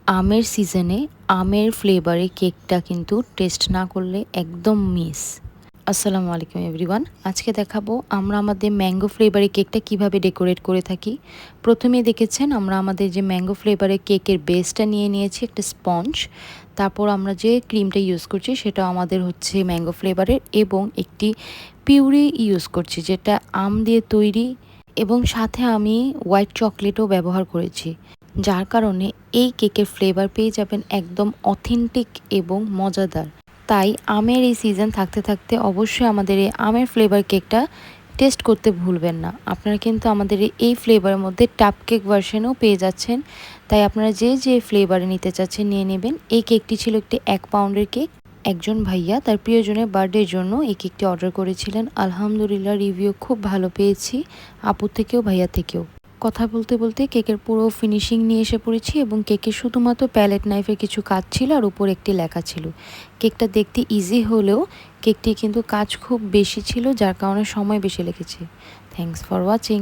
আমের সিজনে আমের ফ্লেভারে কেকটা কিন্তু টেস্ট না করলে একদম মিস। আসসালামু আলাইকুম এভরিওয়ান। আজকে দেখাবো আমরা আমাদের ম্যাঙ্গো ফ্লেভারের কেকটা কিভাবে ডেকোরেট করে থাকি। প্রথমেই দেখেছেন আমরা আমাদের যে ম্যাঙ্গো ফ্লেভারের কেকের বেসটা নিয়ে নিয়েছি একটা স্পঞ্জ। তারপর আমরা যে ক্রিমটা ইউজ করছি সেটা আমাদের হচ্ছে ম্যাঙ্গো ফ্লেভারের এবং একটি পিউরি ইউজ করছি যেটা আম দিয়ে তৈরি এবং সাথে আমি হোয়াইট চকলেটও ব্যবহার করেছি, যার কারণে এই কেকের ফ্লেভার পেয়ে যাবেন একদম অথেন্টিক এবং মজাদার। তাই আমের এই সিজন থাকতে থাকতে অবশ্যই আমাদের এই আমের ফ্লেভার কেকটা টেস্ট করতে ভুলবেন না। আপনারা কিন্তু আমাদের এই ফ্লেভারের মধ্যে টাপ কেক ভার্সনও পেয়ে যাচ্ছেন, তাই আপনারা যে যে ফ্লেভারে নিতে চাচ্ছেন নিয়ে নেবেন। এই কেকটি ছিল একটি 1 পাউন্ডের কেক। একজন ভাইয়া তার প্রিয়জনের বার্থডের জন্য এই কেকটি অর্ডার করেছিলেন। আলহামদুলিল্লাহ রিভিউ খুব ভালো পেয়েছি, আপুর থেকেও ভাইয়া থেকেও। কথা বলতে বলতে কেকের পুরো ফিনিশিং নিয়ে এসে পড়েছি এবং কেকের শুধুমাত্র প্যালেট নাইফের কিছু কাজ ছিল আর উপর একটি লেখা ছিল। কেকটা দেখতে ইজি হলেও কেকটি কিন্তু কাজ খুব বেশি ছিল, যার কারণে সময় বেশি লেগেছে। Thanks for watching.